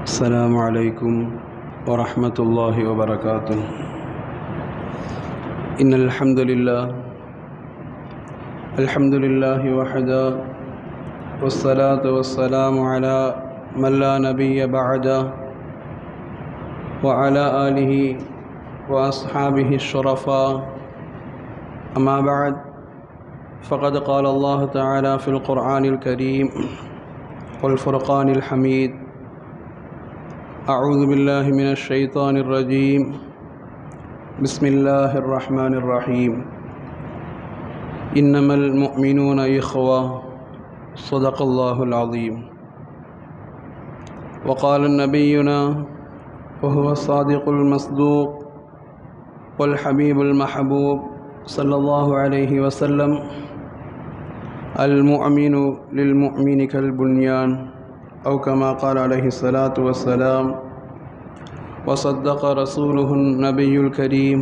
السلام عليكم ورحمة الله وبركاته. إن الحمد لله وحده، والصلاة والسلام على من لا نبي بعده، وعلى آله وأصحابه الشرفاء. أما بعد، فقد قال الله تعالى في القرآن الكريم والفرقان الحميد: أعوذ بالله من الشيطان الرجيم، بسم الله الرحمن الرحيم. إنما المؤمنون إخوة، صدق الله العظيم. وقال نبينا وهو الصادق المصدوق والحبيب المحبوب صلى الله عليه وسلم: المؤمن للمؤمن كالبنيان، أو كما قال عليه الصلاة والسلام. وصدق رسوله النبي الكريم،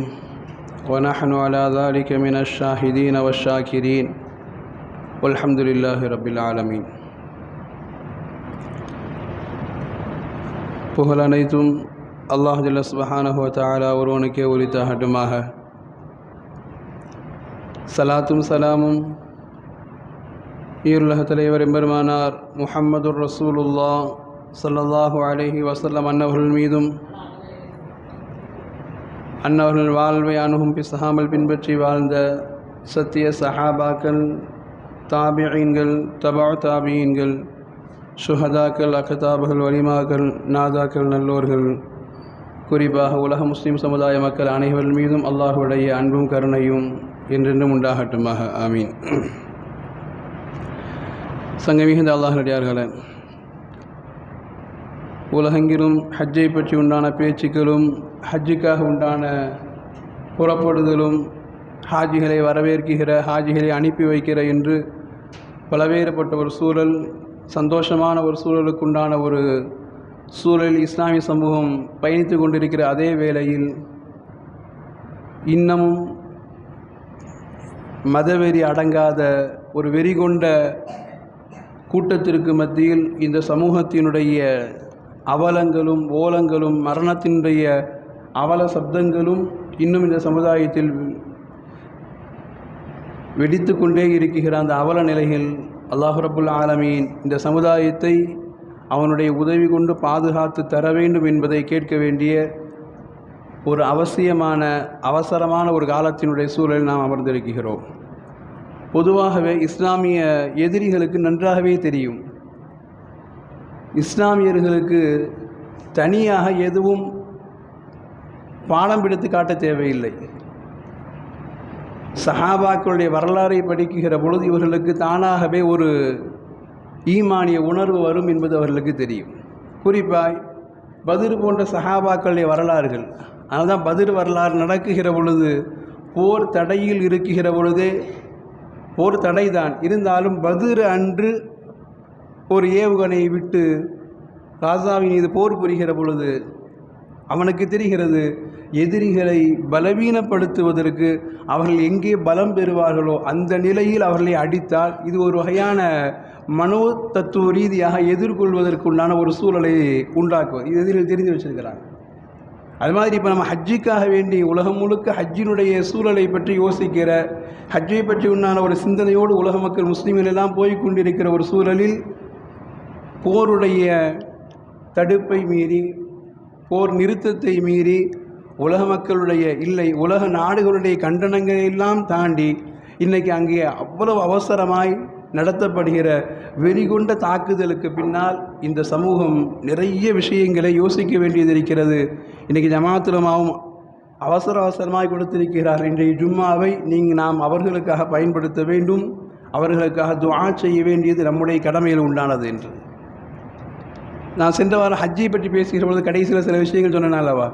ونحن على ذلك من الشاهدين والشاكرين، والحمد لله رب العالمين. புகழ் அனைத்தும் அல்லாஹ் ஜல்ல சுப்ஹானஹு வ தஆலா ஒருவனுக்கே உரித்தாகட்டுமாக. சலாத்தும் சலாமும் ஈருலக தலைவர் எம்பெருமானார் முஹம்மதுர் ரசூலுல்லாஹ் ஸல்லல்லாஹு அலைஹி வஸல்லம் அன்னவர்கள் மீதும், அன்னவர்கள் வாழ்வை அணுகும் பிசகாமல் பின்பற்றி வாழ்ந்த சத்திய சஹாபாக்கள், தாபிஈன்கள், தபா தாபிஈன்கள், ஷுஹதாக்கள், அக்தாபுகள், வலிமாக்கள், நாதாக்கள், நல்லோர்கள், குறிப்பாக உலக முஸ்லிம் சமுதாய மக்கள் அனைவர்கள் மீதும் அல்லாஹுடைய அன்பும் கருணையும் என்றென்றும் உண்டாகட்டுமாக. ஆமீன். சங்கமிகுந்த அல்லாஹ்வுடையார்களே, உலகெங்கிலும் ஹஜ்ஜை பற்றி உண்டான பேச்சுக்களும், ஹஜ்ஜுக்காக உண்டான புறப்படுதலும், ஹாஜிகளை வரவேற்கிற, ஹாஜிகளை அனுப்பி வைக்கிற என்று பலவேறுபட்ட ஒரு சூழல், சந்தோஷமான ஒரு சூழலுக்குண்டான ஒரு சூழல் இஸ்லாமிய சமூகம் பயணித்து கொண்டிருக்கிற அதே வேளையில் இன்னமும் மதவெறி அடங்காத ஒரு வெறி கொண்ட கூட்டத்திற்கு மத்தியில் இந்த சமூகத்தினுடைய அவலங்களும் ஓலங்களும் மரணத்தினுடைய அவல சப்தங்களும் இன்னும் இந்த சமுதாயத்தில் வெடித்து கொண்டே இருக்கிற அந்த அவல நிலைகள், அல்லாஹ் ரப்புல் ஆலமீன் இந்த சமுதாயத்தை அவனுடைய உதவி கொண்டு பாதுகாத்து தர வேண்டும் என்பதை கேட்க வேண்டிய ஒரு அவசியமான அவசரமான ஒரு காலத்தினுடைய சூழலில் நாம் அமர்ந்திருக்கிறோம். பொதுவாகவே இஸ்லாமிய எதிரிகளுக்கு நன்றாகவே தெரியும், இஸ்லாமியர்களுக்கு தனியாக எதுவும் பாடம் பிடித்து காட்ட தேவையில்லை. சஹாபாக்களுடைய வரலாறை படிக்கிற பொழுது இவர்களுக்கு தானாகவே ஒரு ஈமானிய உணர்வு வரும் என்பது அவர்களுக்கு தெரியும். குறிப்பாய் பத்ர் போன்ற சஹாபாக்களுடைய வரலாறுகள், அதனால்தான் பத்ர் வரலாறு நடக்குகிற பொழுது போர் தடையில் இருக்கிற பொழுதே, போர் தடைதான் இருந்தாலும் பத்ர் அன்று ஒரு ஏவுகணையை விட்டு காசாவின் மீது போர் புரிகிற பொழுது அவனுக்கு தெரிகிறது, எதிரிகளை பலவீனப்படுத்துவதற்கு அவர்கள் எங்கே பலம் பெறுவார்களோ அந்த நிலையில் அவர்களை அடித்தால் இது ஒரு வகையான மனோ தத்துவ ரீதியாக எதிர்கொள்வதற்குண்டான ஒரு சூழலை உண்டாக்குவது, இது எதிரில் தெரிந்து வச்சிருக்கிறாங்க. அது மாதிரி இப்போ நம்ம ஹஜ்ஜுக்காக வேண்டி உலகம் முழுக்க ஹஜ்ஜினுடைய சூழலை பற்றி யோசிக்கிற, ஹஜ்ஜை பற்றி உண்டான ஒரு சிந்தனையோடு உலக மக்கள் முஸ்லீம்கள் எல்லாம் போய் கொண்டிருக்கிற ஒரு சூழலில் போருடைய தடுப்பை மீறி, போர் நிறுத்தத்தை மீறி, உலக மக்களுடைய இல்லை உலக நாடுகளுடைய கண்டனங்களை எல்லாம் தாண்டி இன்றைக்கி அங்கே அவ்வளவு அவசரமாய் நடத்தப்படுகிற வெறிகொண்ட தாக்குதலுக்கு பின்னால் இந்த சமூகம் நிறைய விஷயங்களை யோசிக்க வேண்டியது இருக்கிறது. இன்றைக்கி ஜமாத்துலமாவும் அவசரமாய் கொடுத்திருக்கிறார், இன்றைய ஜும்மாவை நாம் அவர்களுக்காக பயன்படுத்த வேண்டும், அவர்களுக்காக துஆ செய்ய வேண்டியது நம்முடைய கடமையில் உண்டானது என்று. நான் சென்ற வாரம் ஹஜ்ஜை பற்றி பேசுகிற பொழுது கடைசியில் சில விஷயங்கள் சொன்னேனாலவா,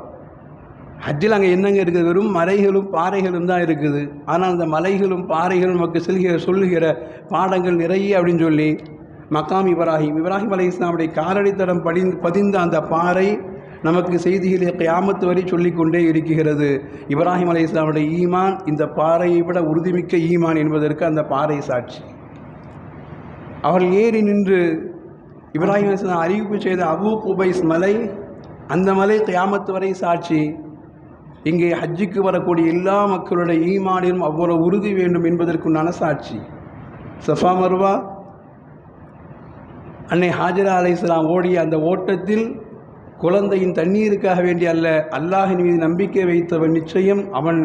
ஹஜ்ஜில் அங்கே என்னங்க இருக்குது, வெறும் மலைகளும் பாறைகளும் தான் இருக்குது. ஆனால் அந்த மலைகளும் பாறைகளும் நமக்கு சொல்லுகிற பாடங்கள் நிறைய அப்படின்னு சொல்லி, மக்காம் இப்ராஹிம் அலைஹிஸ்ஸலாமுடைய காலடித்தடம் பதிந்த அந்த பாறை நமக்கு செய்திகளை கியாமத்து வரை சொல்லிக்கொண்டே இருக்கிறது. இப்ராஹிம் அலைஹிஸ்ஸலாமுடைய ஈமான் இந்த பாறையை விட உறுதிமிக்க ஈமான் என்பதற்கு அந்த பாறை சாட்சி. அவர்கள் ஏறி நின்று இப்ராஹிம் அலைஹிஸ்ஸலாம் அறிவிப்பு செய்த அபூ குபைஸ் மலை, அந்த மலை கியாமத்து வரை சாட்சி. இங்கே ஹஜ்ஜுக்கு வரக்கூடிய எல்லா மக்களுடைய ஈமானிலும் அவ்வளவு உறுதி வேண்டும் என்பதற்குண்டான சாட்சி. சஃபா மர்வா, அன்னை ஹாஜரா அலைஹிஸ்ஸலாம் ஓடிய அந்த ஓட்டத்தில் குழந்தையின் தண்ணீருக்காக வேண்டிய அல்ல, அல்லாஹின் மீது நம்பிக்கை வைத்தவன் நிச்சயம் அவன்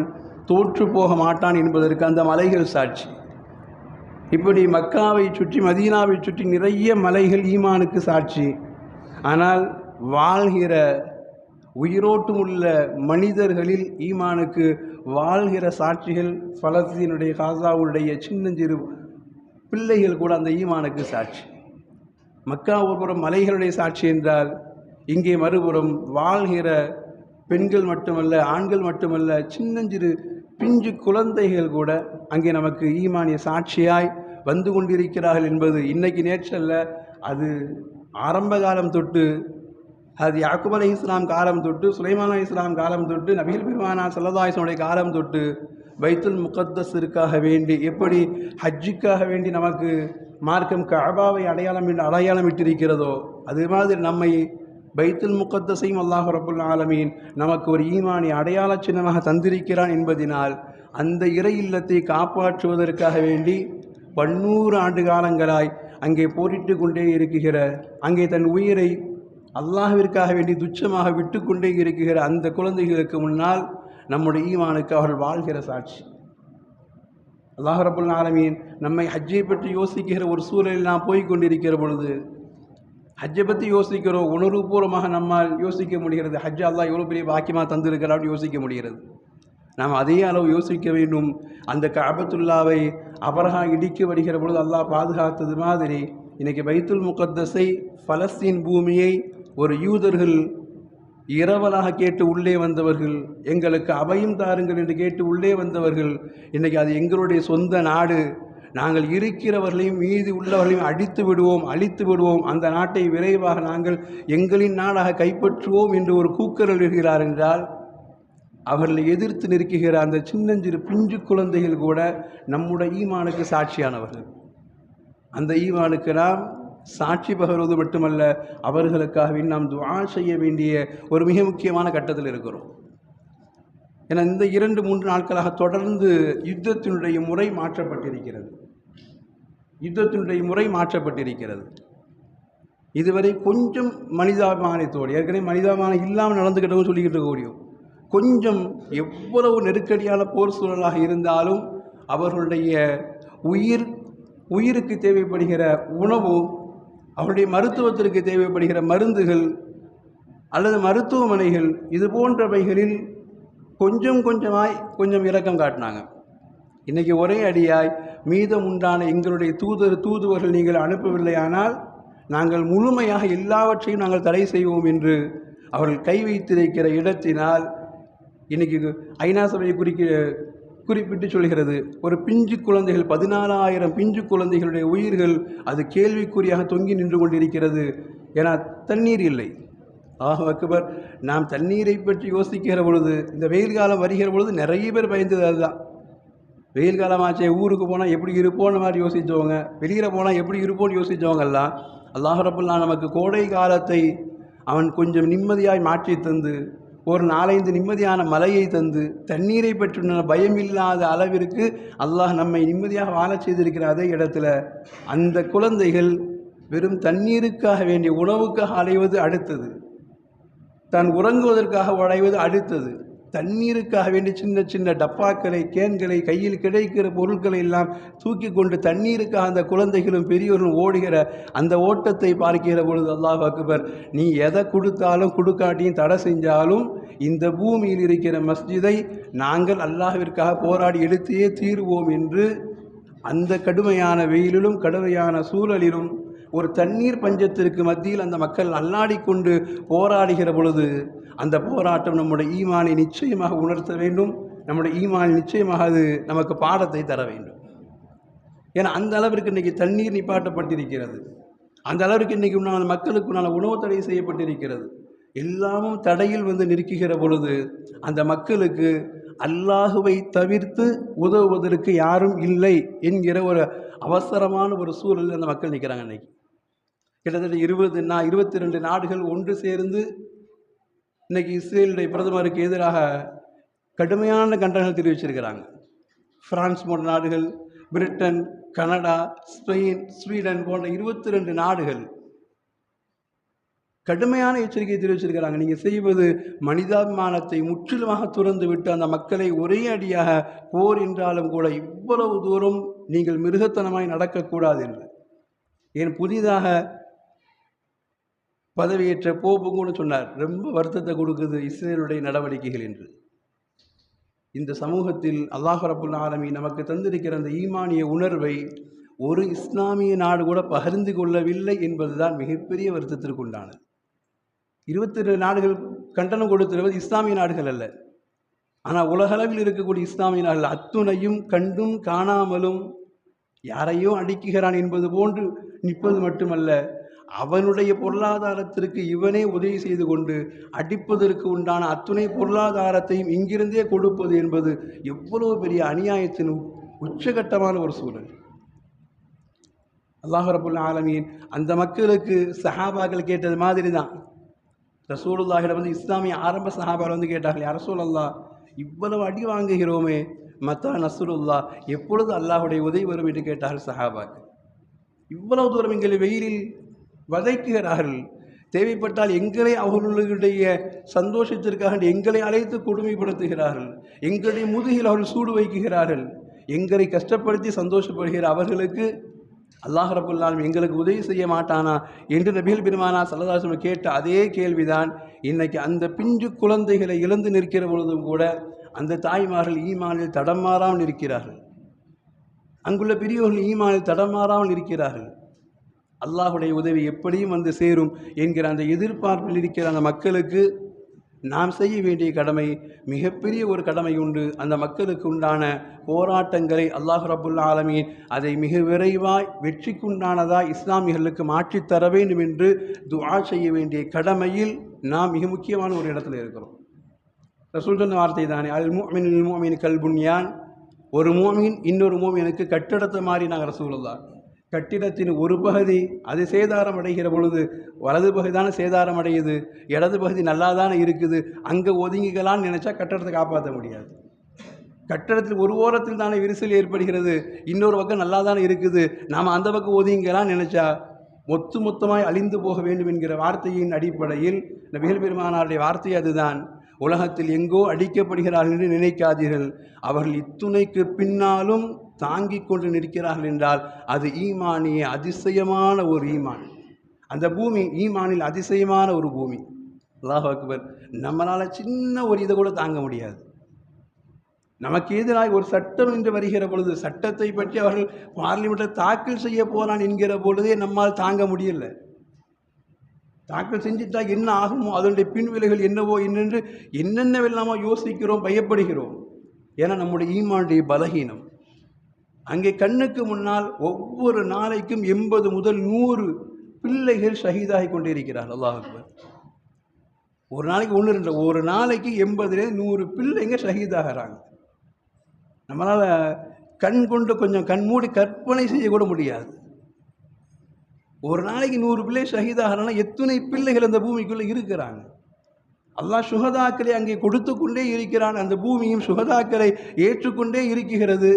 தோற்று போக மாட்டான் என்பதற்கு அந்த மலைகள் சாட்சி. இப்படி மக்காவை சுற்றி மதீனாவை சுற்றி நிறைய மலைகள் ஈமானுக்கு சாட்சி. ஆனால் வாழ்கிற உயிரோட்டும் உள்ள மனிதர்களில் ஈமானுக்கு வாழ்கிற சாட்சிகள் பலஸ்தீனுடைய காசாவுடைய சின்னஞ்சிறு பிள்ளைகள் கூட அந்த ஈமானுக்கு சாட்சி. மக்கா ஒருபுறம் மலைகளுடைய சாட்சி என்றால், இங்கே மறுபுறம் வாழ்கிற பெண்கள் மட்டுமல்ல, ஆண்கள் மட்டுமல்ல, சின்னஞ்சிறு பிஞ்சு குழந்தைகள் கூட அங்கே நமக்கு ஈமானிய சாட்சியாய் வந்து கொண்டிருக்கிறார்கள் என்பது இன்னைக்கு நேற்றல்ல, அது ஆரம்ப காலம் தொட்டு, அது யாக்கூப் அலைஹிஸ்ஸலாம் காலம் தொட்டு, சுலைமான் அலைஹிஸ்ஸலாம் காலம் தொட்டு, நபிகள் பெருமானார் ஸல்லல்லாஹு அலைஹி வஸல்லம் காலம் தொட்டு பைத்துல் முகத்தஸிற்காக வேண்டி, எப்படி ஹஜ்ஜுக்காக வேண்டி நமக்கு மார்க்கம் கஅபாவை அடையாளமிட்டிருக்கிறதோ, அது மாதிரி நம்மை பைத்துல் முகத்தஸையும் அல்லாஹ் ரப்புல் ஆலமீன் நமக்கு ஒரு ஈமானிய அடையாள சின்னமாக தந்திருக்கிறான் என்பதினால் அந்த இறை இல்லத்தை காப்பாற்றுவதற்காக வேண்டி 100 ஆண்டு காலங்களாய் அங்கே போரிட்டு கொண்டே இருக்குகிற, அங்கே தன் உயிரை அல்லாஹ்விற்காக வேண்டி துச்சமாக விட்டு கொண்டே இருக்குகிற அந்த குழந்தைகளுக்கு முன்னால் நம்முடைய ஈமானுக்கு அவர்கள் வாழ்கிற சாட்சி. அல்லாஹ் ரப்புல் ஆலமீன் நம்மை ஹஜ்ஜை பற்றி யோசிக்கிற ஒரு சூழலில் நாம் போய்கொண்டிருக்கிற பொழுது, ஹஜ்ஜை பற்றி யோசிக்கிறோம், உணர்வுபூர்வமாக நம்மால் யோசிக்க முடிகிறது. ஹஜ் அல்லாஹ் எவ்வளோ பெரிய பாக்கியமாக தந்திருக்கிறான்னு யோசிக்க முடிகிறது. நாம் அதே அளவு யோசிக்க வேண்டும். அந்த கஅபத்துல்லாவை அபரஹா இடிக்க வருகிற பொழுது அல்லாஹ் பாதுகாத்தது மாதிரி இன்றைக்கி பைத்துல் முகத்தஸை, பலஸ்தீன் பூமியை ஒரு யூதர்கள் இரவலாக கேட்டு உள்ளே வந்தவர்கள், எங்களுக்கு அபயம் தாருங்கள் என்று கேட்டு உள்ளே வந்தவர்கள், இன்றைக்கி அது எங்களுடைய சொந்த நாடு, நாங்கள் இருக்கிறவர்களையும் மீதி உள்ளவர்களையும் அழித்து விடுவோம், அந்த நாட்டை விரைவாக நாங்கள் எங்களின் நாடாக கைப்பற்றுவோம் என்று ஒரு கூக்குரல் இருக்கிறார் என்றால், அவர்களை எதிர்த்து நிற்கிற அந்த சின்னஞ்சிறு பிஞ்சு குழந்தைகள் கூட நம்முடைய ஈமானுக்கு சாட்சியானவர்கள். அந்த ஈமானுக்கு நாம் சாட்சி பகர்வது மட்டுமல்ல, அவர்களுக்காகவே நாம் துஆ செய்ய வேண்டிய ஒரு மிக முக்கியமான கட்டத்தில் இருக்கிறோம். ஏன்னா இந்த 2-3 நாட்களாக தொடர்ந்து யுத்தத்தினுடைய முறை மாற்றப்பட்டிருக்கிறது. இதுவரை கொஞ்சம் மனிதாபிமானத்தோடு, ஏற்கனவே மனிதாபிமானம் இல்லாமல் நடந்துக்கிட்டவங்க சொல்லிக்கிட்டு இருக்கக்கூடிய, கொஞ்சம் எவ்வளவு நெருக்கடியான போர் சூழலாக இருந்தாலும் அவர்களுடைய உயிருக்கு தேவைப்படுகிற உணவு, அவருடைய மருத்துவத்திற்கு தேவைப்படுகிற மருந்துகள் அல்லது மருத்துவமனைகள், இது போன்றவைகளில் கொஞ்சம் இரக்கம் காட்டினாங்க. இன்றைக்கி ஒரே அடியாய் மீதம் உண்டான எங்களுடைய தூதுவர்கள் நீங்கள் அனுப்பவில்லையானால் நாங்கள் முழுமையாக எல்லாவற்றையும் நாங்கள் தடை செய்வோம் என்று அவர்கள் கை வைத்திருக்கிற இடத்தினால் இன்றைக்கி ஐநா சபையை குறிப்பிட்டு சொல்கிறது, ஒரு பிஞ்சு குழந்தைகள் 14,000 பிஞ்சு குழந்தைகளுடைய உயிர்கள் அது கேள்விக்குறியாக தொங்கி நின்று கொண்டிருக்கிறது. ஏன்னா தண்ணீர் இல்லை. ஆஹ் அக்பர். நாம் தண்ணீரை பற்றி யோசிக்கிற பொழுது, இந்த வெயில் காலம் வருகிற பொழுது நிறைய பேர் பயந்தது அதுதான். வெயில் காலமாச்சே, ஊருக்கு போனால் எப்படி இருப்போன்னு மாதிரி யோசித்தவங்க, வெளியில் போனால் எப்படி இருப்போன்னு யோசித்தவங்கெல்லாம் அல்லாஹ் ரப்புல் நமக்கு கோடை காலத்தை அவன் கொஞ்சம் நிம்மதியாய் மாற்றி தந்து, ஒரு 4-5 நிம்மதியான மலையை தந்து, தண்ணீரை பற்றின பயம் இல்லாத அளவிற்கு அல்லாஹ் நம்மை நிம்மதியாக வாழச் செய்திருக்கிற அதே இடத்துல அந்த குழந்தைகள் வெறும் தண்ணீருக்காக வேண்டிய உணவுக்காக அலைவது அடுத்தது, தான் உறங்குவதற்காக அலைவது அடுத்தது, தண்ணீருக்காக வேண்டி சின்ன சின்ன டப்பாக்களை, கேன்களை, கையில் கிடைக்கிற பொருட்களை எல்லாம் தூக்கி கொண்டு தண்ணீருக்காக அந்த குழந்தைகளும் பெரியவர்களும் ஓடுகிற அந்த ஓட்டத்தை பார்க்கிற பொழுது அல்லாஹ் அக்பர். நீ எதை கொடுத்தாலும் கொடுக்காட்டியும் தடை செஞ்சாலும் இந்த பூமியில் இருக்கிற மஸ்ஜிதை நாங்கள் அல்லாஹ்விற்காக போராடி எடுத்தே தீருவோம் என்று அந்த கடுமையான வெயிலிலும் கடுமையான சூழலிலும் ஒரு தண்ணீர் பஞ்சத்திற்கு மத்தியில் அந்த மக்கள் அல்லாடி கொண்டு போராடுகிற பொழுது அந்த போராட்டம் நம்முடைய ஈமானை நிச்சயமாக உணர்த்த வேண்டும். நம்முடைய ஈமானை நிச்சயமாக அது நமக்கு பாடத்தை தர வேண்டும். ஏன்னா அந்த அளவிற்கு இன்றைக்கி தண்ணீர் நிப்பாட்டப்பட்டிருக்கிறது, அந்த அளவிற்கு இன்றைக்கி உண்டான மக்களுக்குண்டான உணவு தடை செய்யப்பட்டிருக்கிறது. எல்லாமும் தடையில் வந்து நிற்கிற பொழுது அந்த மக்களுக்கு அல்லாஹுவை தவிர்த்து உதவுவதற்கு யாரும் இல்லை என்கிற ஒரு அவசரமான ஒரு சூழலில் அந்த மக்கள் நிற்கிறாங்க. இன்றைக்கி கிட்டத்தட்ட 22 நாடுகள் ஒன்று சேர்ந்து இன்னைக்கு இஸ்ரேலுடைய பிரதமருக்கு எதிராக கடுமையான கண்டனங்கள் தெரிவிச்சிருக்கிறாங்க. பிரான்ஸ் போன்ற நாடுகள், பிரிட்டன், கனடா, ஸ்பெயின், ஸ்வீடன் போன்ற 22 நாடுகள் கடுமையான எச்சரிக்கை தெரிவிச்சிருக்கிறாங்க. நீங்கள் செய்வது மனிதாபிமானத்தை முற்றிலுமாக துறந்து விட்டு அந்த மக்களை ஒரே அடியாக போர் என்றாலும் கூட இவ்வளவு தூரம் நீங்கள் மிருகத்தனமாய் நடக்கக்கூடாது என்று. ஏன் புதிதாக பதவியேற்ற போப்பு கூட சொன்னார், ரொம்ப வருத்தத்தை கொடுக்குது இஸ்ரேலுடைய நடவடிக்கைகள் என்று. இந்த சமூகத்தில் அல்லாஹ் ரப்புல் ஆலமீன் நமக்கு தந்திருக்கிற அந்த ஈமானிய உணர்வை ஒரு இஸ்லாமிய நாடு கூட பகிர்ந்து கொள்ளவில்லை என்பதுதான் மிகப்பெரிய வருத்தத்திற்கு உண்டானது. 22 நாடுகள் கண்டனம் கொடுத்திருப்பது இஸ்லாமிய நாடுகள் அல்ல. ஆனால் உலகளவில் இருக்கக்கூடிய இஸ்லாமிய நாடுகள் அத்துணையும் கண்டும் காணாமலும் யாரையோ அடிக்குகிறான் என்பது போன்று நிற்பது மட்டுமல்ல, அவனுடைய பொருளாதாரத்திற்கு இவனே உதவி செய்து கொண்டு அடிப்பதற்கு உண்டான அத்துணை பொருளாதாரத்தையும் இங்கிருந்தே கொடுப்பது என்பது எவ்வளவு பெரிய அநியாயத்தின் உச்சகட்டமான ஒரு சூழல். அல்லாஹ் ரப்புல் ஆலமீன் அந்த மக்களுக்கு சஹாபாக்கள் கேட்டது மாதிரி தான். ரசூலுல்லாஹிடம் இஸ்லாமிய ஆரம்ப சஹாபாக்கள் கேட்டார்கள், யா ரசூலல்லாஹ், இவ்வளவு அடி வாங்குகிறோமே, மத்தா நஸ்ருல்லா, எப்பொழுது அல்லாஹுடைய உதவி வரும் என்று கேட்டார்கள் சஹாபாக்கள். இவ்வளவு தூரம் எங்களை வெயிலில் வதைக்குகிறார்கள், தேவைப்பட்டால் எங்களை அவர்களுடைய சந்தோஷத்திற்காக எங்களை அழைத்து கொடுமைப்படுத்துகிறார்கள், எங்களுடைய முதுகில் அவர்கள் சூடு வைக்குகிறார்கள், எங்களை கஷ்டப்படுத்தி சந்தோஷப்படுகிற அவர்களுக்கு அல்லாஹ் ரப்புல் ஆலமீன் எங்களுக்கு உதவி செய்ய மாட்டானா என்று நபிகள் பெருமானா ஸல்லல்லாஹு அலைஹி வஸல்லம் கேட்ட அதே கேள்விதான் இன்னைக்கு அந்த பிஞ்சு குழந்தைகளை இழந்து நிற்கிற பொழுதும் கூட அந்த தாய்மார்கள் ஈமானில் தடமாறாமல் இருக்கிறார்கள். அங்குள்ள பெரியவர்கள் ஈமானில் தடமாறாமல் இருக்கிறார்கள். அல்லாஹுடைய உதவி எப்படியும் வந்து சேரும் என்கிற அந்த எதிர்பார்ப்பில் இருக்கிற அந்த மக்களுக்கு நாம் செய்ய வேண்டிய கடமை, மிகப்பெரிய ஒரு கடமை உண்டு. அந்த மக்களுக்கு உண்டான போராட்டங்களை அல்லாஹ் ரப்புல் ஆலமீன் அதை மிக விரைவாய் வெற்றிக்குண்டானதாய் இஸ்லாமியர்களுக்கு மாற்றித்தர வேண்டும் என்று துஆ செய்ய வேண்டிய கடமையில் நாம் மிக முக்கியமான ஒரு இடத்துல இருக்கிறோம். ரசூல் சொன்ன வார்த்தை தானே, அல் முஃமினுல் முஃமின் கல் புன்யான், ஒரு மூமின் இன்னொரு மூமினுக்கு கட்டிடத்தை மாதிரி நாங்கள் ரசூலுல்லாஹ். கட்டிடத்தின் ஒரு பகுதி அது சேதாரம் அடைகிற பொழுது வலது பகுதி தானே சேதாரம் அடையுது, இடது பகுதி நல்லா தானே இருக்குது, அங்கே ஒதுங்கிக்கலான்னு நினச்சா கட்டடத்தை காப்பாற்ற முடியாது. கட்டடத்தில் ஒரு ஓரத்தில் தானே விரிசல் ஏற்படுகிறது, இன்னொரு பக்கம் நல்லா தானே இருக்குது, நாம் அந்த பக்கம் ஒதுங்கிக்கலான்னு நினச்சா மொத்தமாய் அழிந்து போக வேண்டும் என்கிற வார்த்தையின் அடிப்படையில் நபிகள் பெருமானாருடைய வார்த்தை அதுதான். உலகத்தில் எங்கோ அடிக்கப்படுகிறார்கள் என்று நினைக்காதீர்கள், அவர்கள் இத்துணைக்கு பின்னாலும் தாங்கிக் கொண்டு நிற்கிறார்கள் என்றால் அது ஈமானிய அதிசயமான ஒரு ஈமான். அந்த பூமி ஈமானில் அதிசயமான ஒரு பூமி. அல்லாஹ் அக்பர். நம்மளால் சின்ன ஒரு இதை கூட தாங்க முடியாது. நமக்கு எதிராக ஒரு சட்டம் என்று வருகிற பொழுது, சட்டத்தை பற்றி அவர்கள் பார்லிமெண்ட்டில் தாக்கல் செய்ய போகிறான் என்கிற பொழுதே நம்மால் தாங்க முடியல. தாக்கல் செஞ்சுட்டா என்ன ஆகுமோ, அதனுடைய பின்விளைகள் என்னவோ என்னென்று என்னென்னவெல்லாமோ யோசிக்கிறோம், பயப்படுகிறோம். ஏன்னா நம்முடைய ஈமானுடைய பலகீனம். அங்கே கண்ணுக்கு முன்னால் ஒவ்வொரு நாளைக்கும் 80 முதல் 100 பிள்ளைகள் ஷஹீதாகி கொண்டே இருக்கிறார்கள். அல்லாஹ் அக்பர். ஒரு நாளைக்கு 1 2, ஒரு நாளைக்கு 80 100 பிள்ளைங்க ஷஹீதாகிறாங்க. நம்மளால் கண் கொண்டு கொஞ்சம் கண்மூடி கற்பனை செய்யக்கூட முடியாது. ஒரு நாளைக்கு 100 பிள்ளை ஷஹீதாகிறாங்கன்னா எத்தனை பிள்ளைகள் அந்த பூமிக்குள்ளே இருக்கிறாங்க. அல்லாஹ் சுஹதாக்களை அங்கே கொடுத்து கொண்டே இருக்கிறான். அந்த பூமியும் சுஹதாக்களை ஏற்றுக்கொண்டே இருக்கிறது.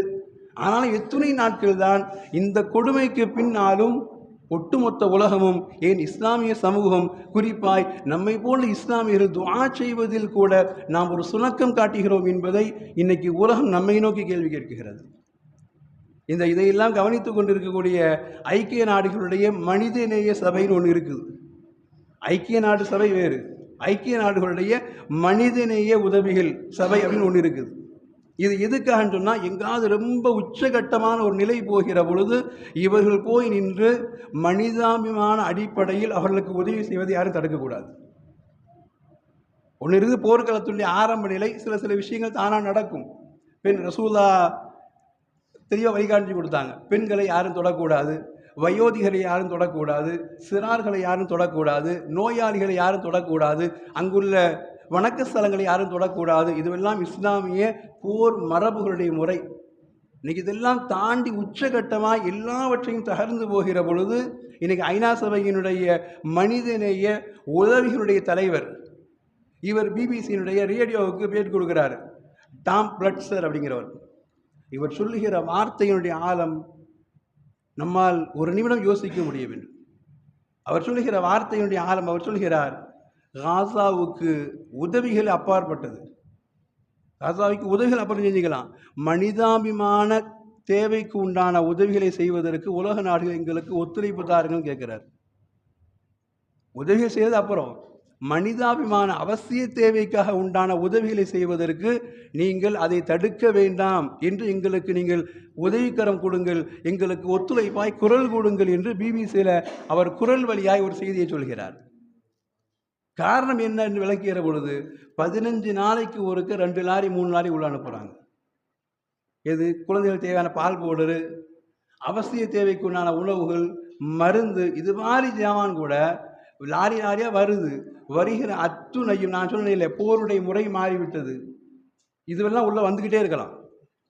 ஆனால் எத்தனை நாட்கள் தான் இந்த கொடுமைக்கு பின்னாலும் ஒட்டுமொத்த உலகமும், ஏன் இஸ்லாமிய சமூகம் குறிப்பாய் நம்மை போன்ற இஸ்லாமியர்கள் துஆ செய்வதில் கூட நாம் ஒரு சுணக்கம் காட்டுகிறோம் என்பதை இன்னைக்கு உலகம் நம்மை நோக்கி கேள்வி கேட்கிறது. இதையெல்லாம் கவனித்து கொண்டிருக்கக்கூடிய ஐக்கிய நாடுகளுடைய மனிதநேய சபைன்னு ஒன்று இருக்குது. ஐக்கிய நாடு சபை வேறு, ஐக்கிய நாடுகளுடைய மனிதநேய உதவிகள் சபை அப்படின்னு ஒன்று இருக்குது. இது எதுக்காகன்னு சொன்னால், எங்காவது ரொம்ப உச்சகட்டமான ஒரு நிலை போகிற பொழுது இவர்கள் போய் நின்று மனிதாபிமான அடிப்படையில் அவர்களுக்கு உதவி செய்வதை யாரும் தடுக்கக்கூடாது. ஒன்று இருக்குது, போர்க்களத்துடைய ஆரம்ப நிலை, சில விஷயங்கள் தானாக நடக்கும். பெண் ரசூலா தெளிவாக வழிகாட்டி கொடுத்தாங்க. பெண்களை யாரும் தொடக்கூடாது, வயோதிகரை யாரும் தொடக்கூடாது, சிறார்களை யாரும் தொடக்கூடாது, நோயாளிகளை யாரும் தொடக்கூடாது, அங்குள்ள வணக்க ஸ்தலங்களை யாரும் தொடக்கூடாது. இதுவெல்லாம் இஸ்லாமிய போர் மரபுகளுடைய முறை. இன்னைக்கு இதெல்லாம் தாண்டி உச்சகட்டமாக எல்லாவற்றையும் தகர்ந்து போகிற பொழுது இன்னைக்கு ஐநா சபையினுடைய மனிதநேய உதவிகளுடைய தலைவர் இவர் பிபிசியினுடைய ரேடியோவுக்கு பேட்டி கொடுக்கிறார். டாம் பிளட்சர் அப்படிங்கிறவர். இவர் சொல்லுகிற வார்த்தையினுடைய ஆழம் நம்மால் ஒரு நிமிடம் யோசிக்க முடிய வேண்டும். அவர் சொல்லுகிற வார்த்தையினுடைய ஆழம், அவர் சொல்கிறார், காசாவுக்கு உதவிகள் அப்பாற்பட்டது. காசாவுக்கு உதவிகள் அப்புறம் செஞ்சுக்கலாம். மனிதாபிமான தேவைக்கு உண்டான உதவிகளை செய்வதற்கு உலக நாடுகள் எங்களுக்கு ஒத்துழைப்பு தாருங்கள் கேட்கிறார். உதவிகள் செய்வது அப்புறம், மனிதாபிமான அவசிய தேவைக்காக உண்டான உதவிகளை செய்வதற்கு நீங்கள் அதை தடுக்க வேண்டாம் என்று எங்களுக்கு நீங்கள் உதவிக்கரம் கொடுங்கள், எங்களுக்கு ஒத்துழைப்பாய் குரல் கொடுங்கள் என்று பிபிசியில் அவர் குரல் வழியாய் ஒரு செய்தியை சொல்கிறார். காரணம் என்ன என்று விளக்குகிற பொழுது 15 நாளைக்கு ஒருக்க 2 லாரி 3 லாரி உள்ள அனுப்புகிறாங்க. எது? குழந்தைகள் தேவையான பால் பவுடரு, அவசிய தேவைக்கு உண்டான உணவுகள், மருந்து, இது மாதிரி ஜாமான் கூட லாரி லாரியாக வருது. வருகிற அத்துணையும் நான் சொன்னேன், போருடைய முறை மாறிவிட்டது. இதுவெல்லாம் உள்ளே வந்துக்கிட்டே இருக்கலாம்.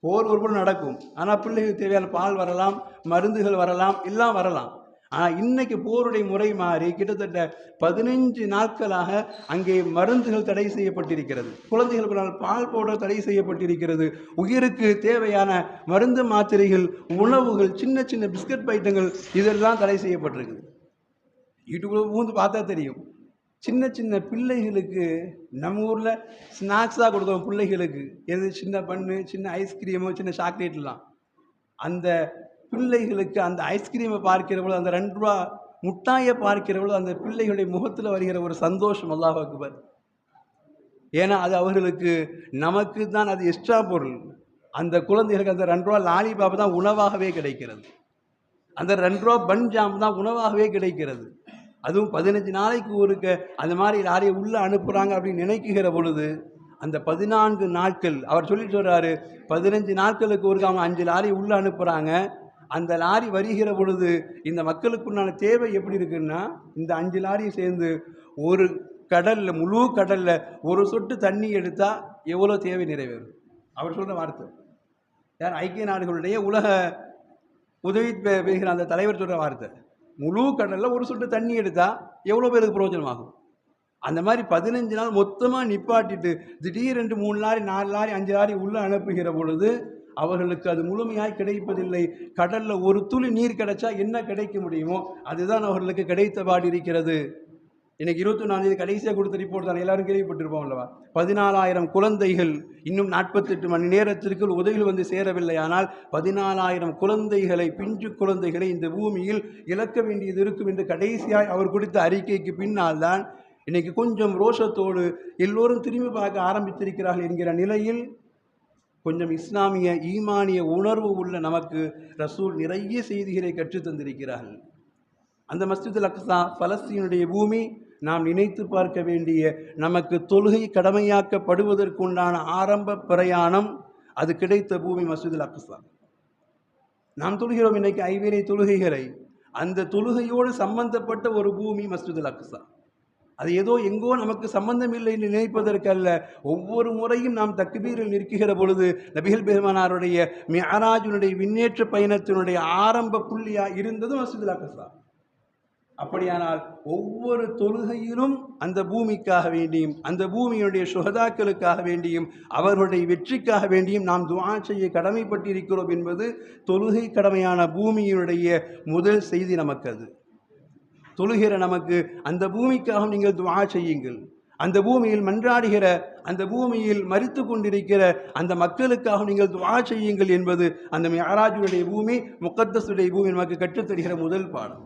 போர் ஒரு பொருள் நடக்கும், ஆனால் பிள்ளைகளுக்கு தேவையான பால் வரலாம், மருந்துகள் வரலாம், எல்லாம் வரலாம். ஆனால் இன்னைக்கு போருடைய முறை மாறி கிட்டத்தட்ட 15 நாட்களாக அங்கே மருந்துகள் தடை செய்யப்பட்டிருக்கிறது. குழந்தைகளுக்கு பால் பவுடர் தடை செய்யப்பட்டிருக்கிறது. உயிருக்கு தேவையான மருந்து மாத்திரைகள், உணவுகள், சின்ன சின்ன பிஸ்கட் ஐட்டங்கள் இதெல்லாம் தடை செய்யப்பட்டிருக்குது. யூடியூப்ல பூந்து பார்த்தா தெரியும். சின்ன சின்ன பிள்ளைகளுக்கு நம்ம ஊரில் ஸ்நாக்ஸாக கொடுக்குறோம் பிள்ளைகளுக்கு. எது? சின்ன பண்ணு, சின்ன ஐஸ்கிரீமோ, சின்ன சாக்லேட்லாம். அந்த பிள்ளைகளுக்கு அந்த ஐஸ்கிரீமை பார்க்கிற பொழுது, அந்த 2 ரூபா முட்டாயை பார்க்கிற பொழுது அந்த பிள்ளைகளுடைய முகத்தில் வருகிற ஒரு சந்தோஷம் அல்லாஹ் அக்பர். ஏன்னா அது அவர்களுக்கு, நமக்கு தான் அது எக்ஸ்ட்ரா பொருள். அந்த குழந்தைகளுக்கு அந்த 2 ரூபா லாலிபாப் தான் உணவாகவே கிடைக்கிறது. அந்த 2 ரூபா பன்ஜாம் தான் உணவாகவே கிடைக்கிறது. அதுவும் 15 நாளைக்கு ஒருக்க அந்த மாதிரி லாரியை உள்ளே அனுப்புகிறாங்க அப்படின்னு நினைக்குகிற பொழுது, அந்த 14 நாட்கள் அவர் சொல்லிட்டு வர்றாரு, 15 நாட்களுக்கு ஒருக்க அவங்க 5 லாரி உள்ளே அனுப்புகிறாங்க. அந்த லாரி வருகிற பொழுது இந்த மக்களுக்குண்டான தேவை எப்படி இருக்குன்னா, இந்த 5 லாரியும் சேர்ந்து ஒரு கடலில், முழு கடலில் ஒரு சொட்டு தண்ணி எடுத்தால் எவ்வளோ தேவை நிறைவேறும். அவர் சொல்கிற வார்த்தை. யார்? ஐக்கிய நாடுகளுடைய உலக உதவி பெறுகிற அந்த தலைவர் சொல்கிற வார்த்தை. முழு கடலில் ஒரு சொட்டு தண்ணி எடுத்தால் எவ்வளோ பேருக்கு பிரயோஜனமாகும். அந்த மாதிரி 15 நாள் மொத்தமாக நிப்பாட்டிட்டு திடீரென்று 3 லாரி 4 லாரி 5 லாரி உள்ளே அனுப்புகிற பொழுது அவர்களுக்கு அது முழுமையாய் கிடைப்பதில்லை. கடலில் ஒரு துளி நீர் கிடைச்சா என்ன கிடைக்க முடியுமோ அதுதான் அவர்களுக்கு கிடைத்தபாடு இருக்கிறது. இன்னைக்கு 24 கடைசியாக கொடுத்த ரிப்போர்ட் தான் எல்லாரும் கேள்விப்பட்டிருப்போம் அல்லவா? 14,000 குழந்தைகள் இன்னும் 48 மணி நேரத்திற்குள் உதவியில் வந்து சேரவில்லை. ஆனால் 14,000 குழந்தைகளை, பிஞ்சு குழந்தைகளை இந்த பூமியில் இழக்க வேண்டியது இருக்கும் என்று கடைசியாய் அவர் கொடுத்த அறிக்கைக்கு பின்னால் தான் இன்னைக்கு கொஞ்சம் ரோஷத்தோடு எல்லோரும் திரும்பி பார்க்க ஆரம்பித்திருக்கிறார்கள் என்கிற நிலையில் கொஞ்சம் இஸ்லாமிய ஈமானிய உணர்வு உள்ள நமக்கு ரசூல் நிறைய செய்திகளை கற்றுத் தந்திருக்கிறார்கள். அந்த மஸ்ஜிதுல் அக்ஸா பலஸ்தீனுடைய பூமி நாம் நினைத்து பார்க்க வேண்டிய, நமக்கு தொழுகை கடமையாக்கப்படுவதற்குண்டான ஆரம்ப பிரயாணம் அது கிடைத்த பூமி மஸ்ஜிதுல் அக்ஸா. நாம் தொழுகிறோம் இன்னைக்கு ஐவேளை தொழுகைகளை. அந்த தொழுகையோடு சம்பந்தப்பட்ட ஒரு பூமி மஸ்ஜிதுல் அக்ஸா. அது ஏதோ எங்கோ நமக்கு சம்பந்தம் இல்லை என்று நினைப்பதற்கல்ல. ஒவ்வொரு முறையும் நாம் தக்பீரில் நிற்கிற பொழுது நபிகள் பெருமானாருடைய மிஅராஜுடைய விண்ணேற்ற பயணத்தினுடைய ஆரம்ப புள்ளியாக இருந்தது மஸ்ஜிதுல் அக்ஸா. அப்படியானால் ஒவ்வொரு தொழுகையிலும் அந்த பூமிக்காக வேண்டியும், அந்த பூமியுடைய சுஹதாக்களுக்காக வேண்டியும், அவர்களுடைய வெற்றிக்காக வேண்டியும் நாம் துஆ செய்ய கடமைப்பட்டிருக்கிறோம் என்பது தொழுகை கடமையான பூமியினுடைய முதல் செய்தி நமக்கு. அது தொழுகிற நமக்கு அந்த பூமிக்காக நீங்கள் துஆ செய்யுங்கள். அந்த பூமியில் மன்றாடுகிற, அந்த பூமியில் மரித்து கொண்டிருக்கிற அந்த மக்களுக்காக நீங்கள் துஆ செய்யுங்கள் என்பது அந்த மிஅராஜுடைய பூமி, முகத்தஸுடைய பூமி நமக்கு கற்றுத்தருகிற முதல் பாடம்.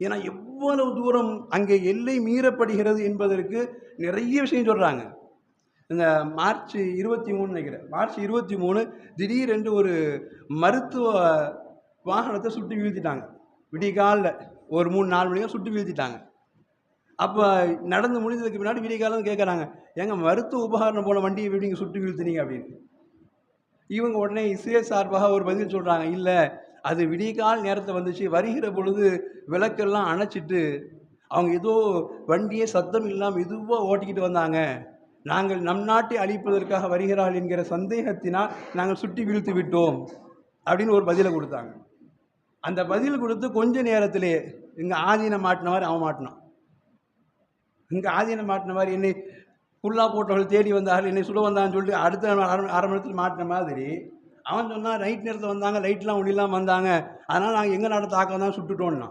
ஏன்னா எவ்வளவு தூரம் அங்கே எல்லை மீறப்படுகிறது என்பதற்கு நிறைய விஷயம் சொல்கிறாங்க. இந்த மார்ச் 23 நினைக்கிறேன், மார்ச் 23 திடீரென்று ஒரு மருத்துவ வாகனத்தை சுட்டு வீழ்த்திட்டாங்க. விடிகாலில் ஒரு 3-4 மணியாக சுட்டு வீழ்த்திட்டாங்க. அப்போ நடந்து முடிந்ததுக்கு முன்னாடி விடிகாலம் கேட்குறாங்க, ஏங்க மருத்துவ உபகரணம் போன வண்டியை எப்படி நீங்கள் சுட்டு வீழ்த்தினீங்க அப்படின்னு. இவங்க உடனே இஸ்ரேல் சார்பாக ஒரு பதில் சொல்கிறாங்க, இல்லை அது விடிகால் நேரத்தை வந்துச்சு, வருகிற பொழுது விளக்கெல்லாம் அணைச்சிட்டு அவங்க ஏதோ வண்டியே சத்தம் இல்லாமல் மெதுவாக ஓட்டிக்கிட்டு வந்தாங்க, நாங்கள் நம் நாட்டை அழிப்பதற்காக வருகிறார்கள் என்கிற சந்தேகத்தினால் நாங்கள் சுட்டி வீழ்த்து விட்டோம் அப்படின்னு ஒரு பதிலை கொடுத்தாங்க. அந்த பதில் கொடுத்து கொஞ்ச நேரத்திலே இங்கே ஆதீனம் மாட்டின மாதிரி அவன் மாட்டினான். இங்கே ஆதீனம் மாட்டின மாதிரி என்னை புல்லா போட்டவர்கள் தேடி வந்தார்கள், என்னை சுட வந்தான்னு சொல்லிட்டு அடுத்த அரை மணி நேரத்தில் மாட்டின மாதிரி அவன் சொன்னான், நைட் நேரத்தில் வந்தாங்க, லைட்லாம் ஒன்றிலாம் வந்தாங்க, அதனால் நாங்கள் எங்கள் நாடு தாக்கம் தான் சுட்டுட்டோன்னா.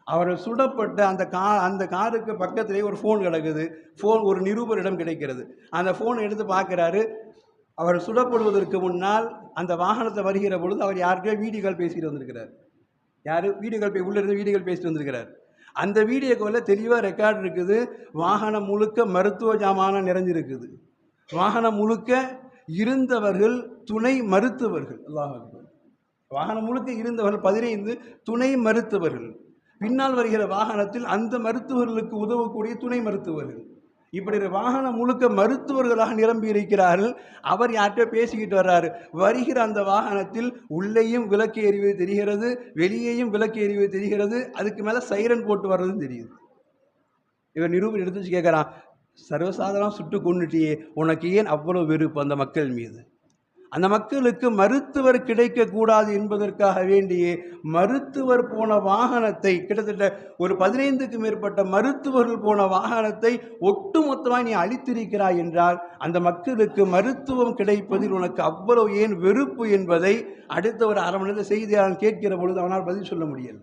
அவர் சுடப்பட்ட அந்த காருக்கு பக்கத்திலே ஒரு ஃபோன் கிடக்குது. ஃபோன் ஒரு நிருபரிடம் கிடைக்கிறது. அந்த ஃபோனை எடுத்து பார்க்குறாரு. அவர் சுடப்படுவதற்கு முன்னால் அந்த வாகனத்தை வருகிற பொழுது அவர் யாருக்கோ வீடியோ கால் பேசிட்டு வந்திருக்கிறார். யார் வீடியோ கால் உள்ளே இருந்து வீடியோ கால் பேசிட்டு வந்திருக்கிறார். அந்த வீடியோ காலில் தெளிவாக ரெக்கார்டு இருக்குது. வாகனம் முழுக்க மருத்துவ ஜாமானம் நிறைஞ்சிருக்குது. வாகனம் முழுக்க இருந்தவர்கள் துணை மருத்துவர்கள். அல்லாஹ் அக்பர். வாகனம் முழுக்க இருந்தவர்கள் 15 துணை மருத்துவர்கள். பின்னால் வருகிற வாகனத்தில் அந்த மருத்துவர்களுக்கு உதவக்கூடிய துணை மருத்துவர்கள். இப்படி வாகனம் முழுக்க மருத்துவர்களாக நிரம்பி இருக்கிறார்கள். அவர் யார்கிட்ட பேசிக்கிட்டு வர்றாரு. வருகிற அந்த வாகனத்தில் உள்ளேயும் விளக்கு எரிவது தெரிகிறது, வெளியேயும் விளக்கு எரிவது தெரிகிறது. அதுக்கு மேலே சைரன் போட்டு வர்றதும் தெரியுது. இவர் நிரூபணம் எடுத்து வச்சு கேட்குறான், சர்வசாதாரணம் சுட்டு கொண்டுட்டியே, உனக்கு ஏன் அவ்வளோ வெறுப்பு அந்த மக்கள் மீது? அந்த மக்களுக்கு மருத்துவர் கிடைக்கக்கூடாது என்பதற்காக வேண்டியே மருத்துவர் போன வாகனத்தை, கிட்டத்தட்ட ஒரு 15க்கும் மேற்பட்ட மருத்துவர்கள் போன வாகனத்தை ஒட்டுமொத்தமாக நீ அழித்திருக்கிறாய் என்றால் அந்த மக்களுக்கு மருத்துவம் கிடைப்பதில் உனக்கு அவ்வளவு ஏன் வெறுப்பு என்பதை அடுத்த ஒரு அரை மணி நேரத்தில் செய்தியாளன் கேட்கிற பொழுது அவனால் பதில் சொல்ல முடியல.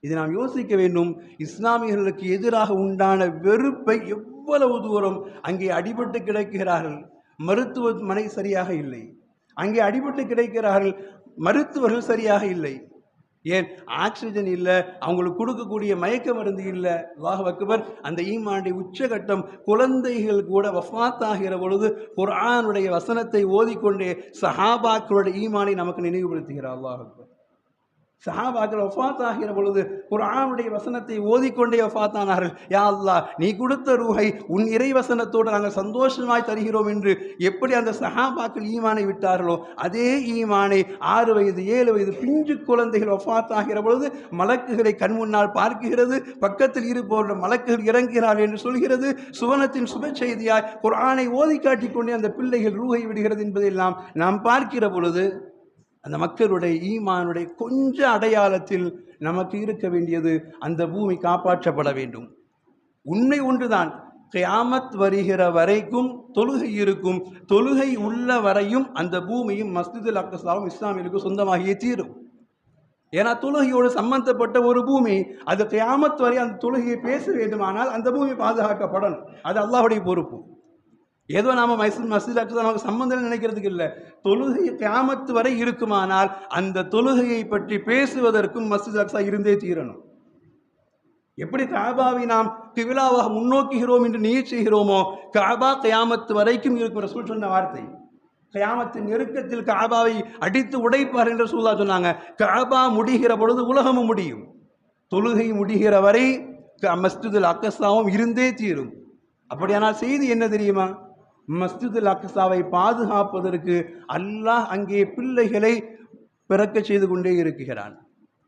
இதை நாம் யோசிக்க வேண்டும். இஸ்லாமியர்களுக்கு எதிராக உண்டான வெறுப்பை எவ்வளவு தூரம் அங்கே அடிபட்டு கிடக்கிறார்கள். மருத்துவமனை சரியாக இல்லை, அங்கே அடிபட்டு கிடைக்கிறார்கள். மருத்துவர்கள் சரியாக இல்லை. ஏன் ஆக்சிஜன் இல்லை, அவங்களுக்கு கொடுக்கக்கூடிய மயக்க மருந்து இல்லை. அல்லாஹ் அக்பர். அந்த ஈமானுடைய உச்சகட்டம் குழந்தைகள் கூட வஃபாத் ஆகிற பொழுது குர்ஆனுடைய வசனத்தை ஓதிக்கொண்டே சஹாபாக்களுடைய ஈமானை நமக்கு நினைவுபடுத்துகிறார். அல்லாஹ் அக்பர். சஹாபாக்கள் வஃபாத் ஆகிற பொழுது குர்ஆனுடைய வசனத்தை ஓதிக்கொண்டே வஃபாத்தானார்கள். யா அல்லாஹ், நீ கொடுத்த ரூஹை உன் இறை வசனத்தோடு நாங்கள் சந்தோஷமாய் தருகிறோம் என்று எப்படி அந்த சஹாபாக்கள் ஈமானை விட்டார்களோ அதே ஈமானை 6 வயது 7 வயது பிஞ்சு குழந்தைகள் வஃபாத் ஆகிற பொழுது மலக்குகளை கண் முன்னால் பார்க்கிறது. பக்கத்தில் இருப்பவர்கள் மலக்குகள் இறங்குகிறார்கள் என்று சொல்கிறது. சுவனத்தின் சுப செய்தியாய் குர்ஆனை ஓதி காட்டிக்கொண்டே அந்த பிள்ளைகள் ரூஹை விடுகிறது என்பதெல்லாம் நாம் பார்க்கிற பொழுது அந்த மக்களுடைய ஈமானுடைய கொஞ்ச அடையாளத்தில் நமக்கு இருக்க வேண்டியது, அந்த பூமி காப்பாற்றப்பட வேண்டும். உண்மை ஒன்றுதான், கியாமத் வருகிற வரைக்கும் தொழுகை இருக்கும். தொழுகை உள்ள வரையும் அந்த பூமியும் மஸ்ஜிதுல் அக்ஸாவும் இஸ்லாமியர்களுக்கு சொந்தமாகியே தீரும். ஏன்னா தொழுகையோடு சம்பந்தப்பட்ட ஒரு பூமி. அது கியாமத் வரை அந்த தொழுகையை பேச வேண்டுமானால் அந்த பூமி பாதுகாக்கப்படணும். அது அல்லாஹ்வுடைய பொறுப்பு. ஏதோ நாம மஸ்ஜித் அக்ஸா நமக்கு சம்பந்தம் நினைக்கிறதுக்கு இல்லை. தொழுகை கியாமத்து வரை இருக்குமானால் அந்த தொழுகையை பற்றி பேசுவதற்கும் மஸ்ஜித் அக்ஸா இருந்தே தீரணும். எப்படி காபாவை நாம் கிபிலாவாக முன்னோக்குகிறோம் என்று நியத் செய்கிறோமோ, காபா கியாமத்து வரைக்கும் இருக்கும். ரசூல் சொன்ன வார்த்தை, கியாமத்தின் நெருக்கத்தில் காபாவை அடித்து உடைப்பார் என்று ரசூலுல்லாஹ் சொன்னாங்க. காபா முடிகிற பொழுது உலகமும் முடியும். தொழுகை முடிகிற வரை மஸ்ஜிதுல் அக்ஸாவும் இருந்தே தீரும். அப்படியானால் செய்தி என்ன தெரியுமா? மஸ்ஜிதுல் அக்ஸாவை பாதுகாப்பதற்கு அல்லாஹ் அங்கே பிள்ளைகளை பிறக்க செய்து கொண்டே இருக்கிறான்.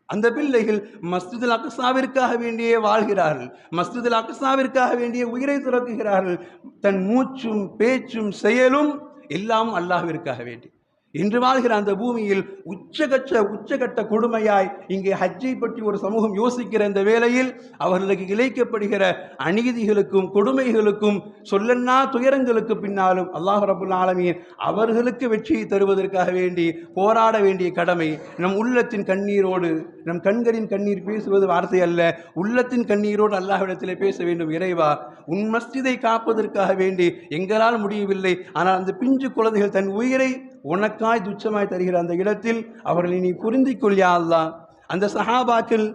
அந்த பிள்ளைகள் மஸ்ஜிதுல் அக்ஸாவிற்காக வேண்டியே வாழ்கிறார்கள். மஸ்ஜிதுல் அக்ஸாவிற்காக வேண்டிய உயிரை துறக்குகிறார்கள். தன் மூச்சும் பேச்சும் செயலும் எல்லாம் அல்லாஹ்விற்காக வேண்டி. இன்று வாழ்கிற அந்த பூமியில் உச்சகட்ட கொடுமையாய் இங்கே ஹஜ்ஜை பற்றி ஒரு சமூகம் யோசிக்கிற இந்த வேளையில் அவர்களுக்கு இழைக்கப்படுகிற அநீதிகளுக்கும் கொடுமைகளுக்கும் சொல்லன்னா துயரங்களுக்கு பின்னாலும் அல்லாஹ் ரப்புல் ஆலமீன் அவர்களுக்கு வெற்றியை தருவதற்காக வேண்டி போராட வேண்டிய கடமை நம் உள்ளத்தின் கண்ணீரோடு, நம் கண்களின் கண்ணீர் பேசுவது வார்த்தை அல்ல, உள்ளத்தின் கண்ணீரோடு அல்லாஹ்விடத்திலே பேச வேண்டும். இறைவா, உன் மஸ்ஜிதை காப்பதற்காக வேண்டி எங்களால் முடியவில்லை, ஆனால் அந்த பிஞ்சு குழந்தைகள் தன் உயிரை உனக்காய் துச்சமாய் தருகிற அந்த இடத்தில் அவர்களை நீ புரிந்திக்கொள் யா அல்லாஹ். அந்த சஹாபாக்கள்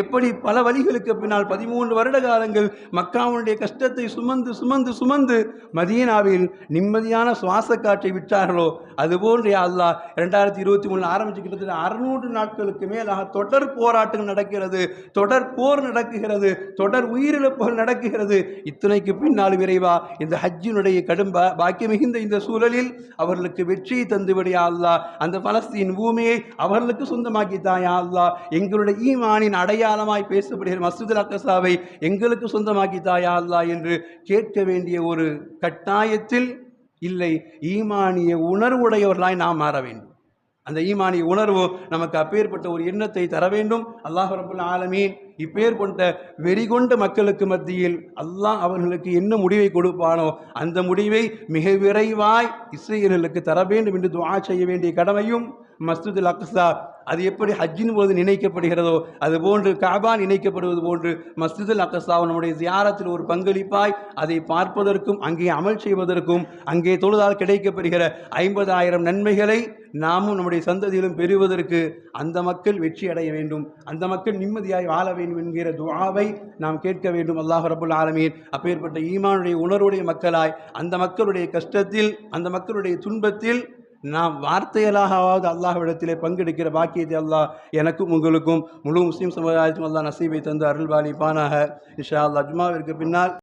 எப்படி பல வழிகளுக்கு பின்னால் 13 வருட காலங்கள் மக்காவுடைய கஷ்டத்தை சுமந்து சுமந்து சுமந்து மதீனாவில் நிம்மதியான சுவாச காற்றை விட்டார்களோ அதுபோன்று யா அல்லாஹ் 2023 ஆரம்பிச்சு கிட்டத்தட்ட 600 நாட்களுக்கு மேலாக தொடர் போராட்டங்கள் நடக்கிறது, தொடர் போர் நடக்குகிறது, தொடர் உயிரிழப்புகள் நடக்குகிறது. இத்தனைக்கு பின்னால் விரைவா இந்த ஹஜ்ஜினுடைய கடும் பாக்கிய மிகுந்த இந்த சூழலில் அவர்களுக்கு வெற்றியை தந்துவிடு யா அல்லாஹ். அந்த பலஸ்தீன் பூமியை அவர்களுக்கு சொந்தமாக்கித்தான் யா அல்லாஹ். எங்களுடைய ஈமானின் அடையாளமாய் பேசப்படுகிற மஸ்ஜிதுல் அக்ஸாவை எங்களுக்கு சொந்தமாக்கித்தான் யா அல்லாஹ் என்று கேட்க வேண்டிய ஒரு கட்டாயத்தில் இல்லை, ஈமானிய உணர்வுடையவர்களாய் நாம் மாற வேண்டும். அந்த ஈமானிய உணர்வு நமக்கு அப்பேற்பட்ட ஒரு எண்ணத்தை தர வேண்டும். அல்லாஹ் ரப்புல் ஆலமீன் இப்பேர் கொண்ட வெறிகொண்ட மக்களுக்கு மத்தியில் அல்லாஹ் அவர்களுக்கு என்ன முடிவை கொடுப்பானோ அந்த முடிவை மிக விரைவாய் இஸ்ரேலர்களுக்கு தர வேண்டும் என்று துஆ செய்ய வேண்டிய கடமையும் மஸ்ஜிதுல் அக்ஸா அது எப்படி ஹஜ்ஜின் போது நினைக்கப்படுகிறதோ அதுபோன்று காபா நினைக்கப்படுவது போன்று மஸ்ஜிதுல் அக்ஸா நம்முடைய ஜியாரத்தில் ஒரு பங்களிப்பாய் அதை பார்ப்பதற்கும் அங்கே அமல் செய்வதற்கும் அங்கே தொழுதால் கிடைக்கப்பெறுகிற 50,000 நன்மைகளை நாமும் நம்முடைய சந்ததியிலும் பெறுவதற்கு அந்த மக்கள் வெற்றி அடைய வேண்டும், அந்த மக்கள் நிம்மதியாய் வாழ வேண்டும் என்கிற துஆவை நாம் கேட்க வேண்டும். அல்லாஹ் ரப்புல் ஆலமீன் அப்பேற்பட்ட ஈமானுடைய உணர்வுடைய மக்களாய் அந்த மக்களுடைய கஷ்டத்தில் அந்த மக்களுடைய துன்பத்தில் நாம் வார்த்தைகளாகவாவது அல்லாஹ்விடத்திலே பங்கெடுக்கிற பாக்கியத்தை அல்லாஹ் எனக்கும் உங்களுக்கும் முழு முஸ்லீம் சமுதாயத்துக்கும் அல்லாஹ் நசீபை தந்து அருள்பாலிப்பானாக. இன்ஷா அல்லாஹ் ஜும்மாவிற்கு பின்னால்